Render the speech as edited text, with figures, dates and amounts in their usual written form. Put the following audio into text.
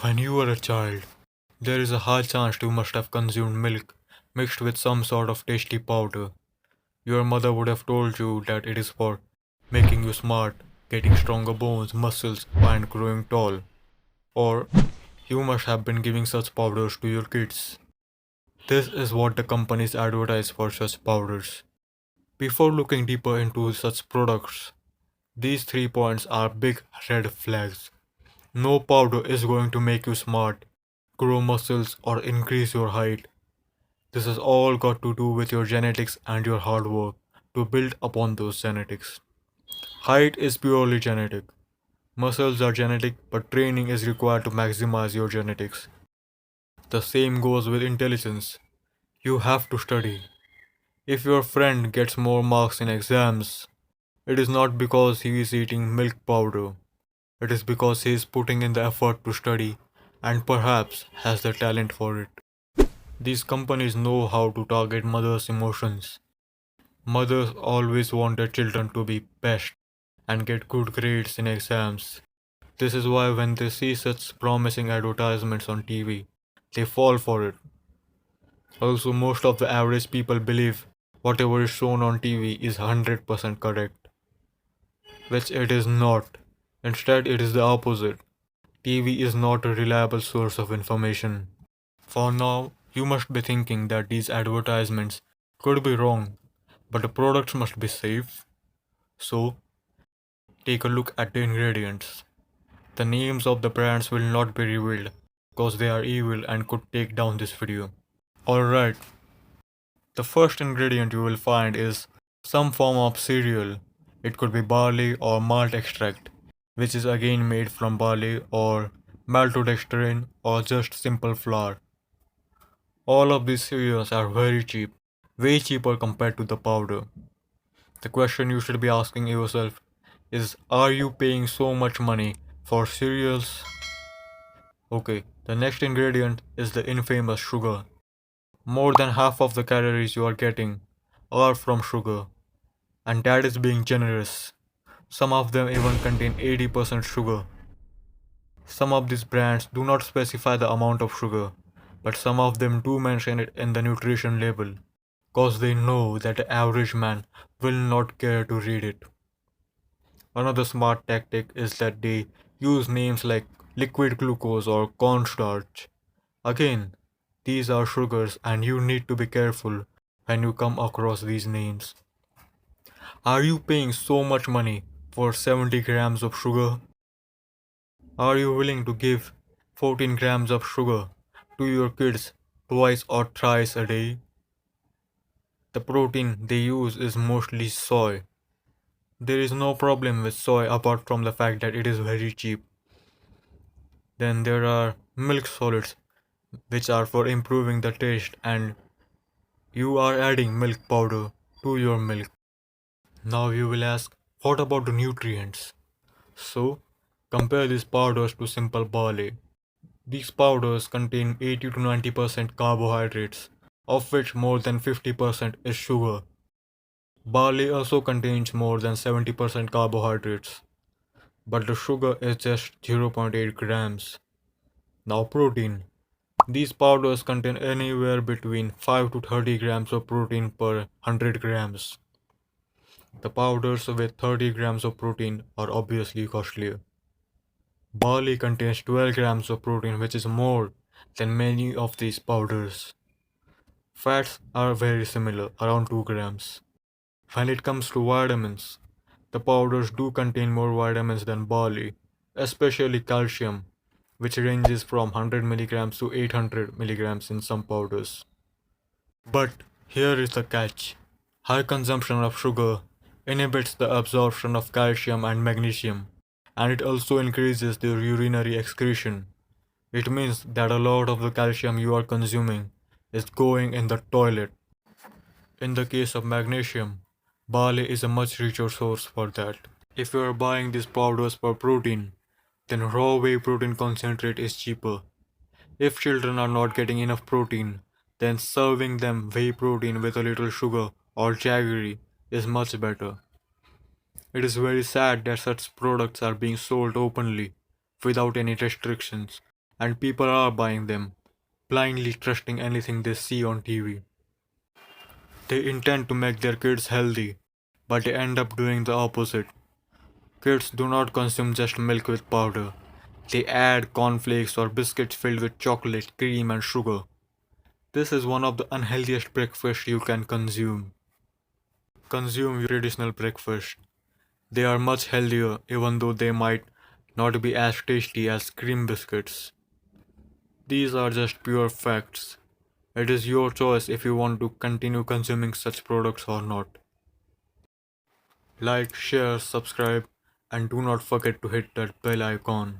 When you were a child, there is a high chance you must have consumed milk mixed with some sort of tasty powder. Your mother would have told you that it is for making you smart, getting stronger bones, muscles, and growing tall. Or you must have been giving such powders to your kids. This is what the companies advertise for such powders. Before looking deeper into such products, these 3 points are big red flags. No powder is going to make you smart, grow muscles, or increase your height. This has all got to do with your genetics and your hard work to build upon those genetics. Height is purely genetic. Muscles are genetic, but training is required to maximize your genetics. The same goes with intelligence. You have to study. If your friend gets more marks in exams, it is not because he is eating milk powder. It is because he is putting in the effort to study and perhaps has the talent for it. These companies know how to target mothers' emotions. Mothers always want their children to be best and get good grades in exams. This is why when they see such promising advertisements on TV, they fall for it. Also, most of the average people believe whatever is shown on TV is 100% correct, which it is not. Instead, it is the opposite. TV is not a reliable source of information. For now, you must be thinking that these advertisements could be wrong, but the products must be safe. So, take a look at the ingredients. The names of the brands will not be revealed because they are evil and could take down this video. Alright, the first ingredient you will find is some form of cereal. It could be barley or malt extract, which is again made from barley or maltodextrin or just simple flour. All of these cereals are very cheap, way cheaper compared to the powder. The question you should be asking yourself is, are you paying so much money for cereals? Okay, the next ingredient is the infamous sugar. More than half of the calories you are getting are from sugar, and that is being generous. Some of them even contain 80% sugar. Some of these brands do not specify the amount of sugar, but some of them do mention it in the nutrition label, cause they know that the average man will not care to read it. Another smart tactic is that they use names like liquid glucose or cornstarch. Again, these are sugars and you need to be careful when you come across these names. Are you paying so much money for 70 grams of sugar? Are you willing to give 14 grams of sugar to your kids twice or thrice a day? The protein they use is mostly soy. There is no problem with soy apart from the fact that it is very cheap. Then there are milk solids, which are for improving the taste, and you are adding milk powder to your milk. Now you will ask, what about the nutrients? So, compare these powders to simple barley. These powders contain 80 to 90% carbohydrates, of which more than 50% is sugar. Barley also contains more than 70% carbohydrates, but the sugar is just 0.8 grams. Now, protein. These powders contain anywhere between 5 to 30 grams of protein per 100 grams. The powders with 30 grams of protein are obviously costlier. Barley contains 12 grams of protein, which is more than many of these powders. Fats are very similar, around 2 grams. When it comes to vitamins, the powders do contain more vitamins than barley, especially calcium, which ranges from 100 milligrams to 800 milligrams in some powders. But here is the catch. High consumption of sugar inhibits the absorption of calcium and magnesium, and it also increases their urinary excretion. It means that a lot of the calcium you are consuming is going in the toilet. In the case of magnesium, barley is a much richer source for that. If you are buying these powders for protein, then raw whey protein concentrate is cheaper. If children are not getting enough protein, then serving them whey protein with a little sugar or jaggery is much better. It is very sad that such products are being sold openly without any restrictions and people are buying them, blindly trusting anything they see on TV. They intend to make their kids healthy, but they end up doing the opposite. Kids do not consume just milk with powder. They add cornflakes or biscuits filled with chocolate, cream, and sugar. This is one of the unhealthiest breakfasts you can consume. Consume your traditional breakfast. They are much healthier, even though they might not be as tasty as cream biscuits. These are just pure facts. It is your choice if you want to continue consuming such products or not. Like, share, subscribe, and do not forget to hit that bell icon.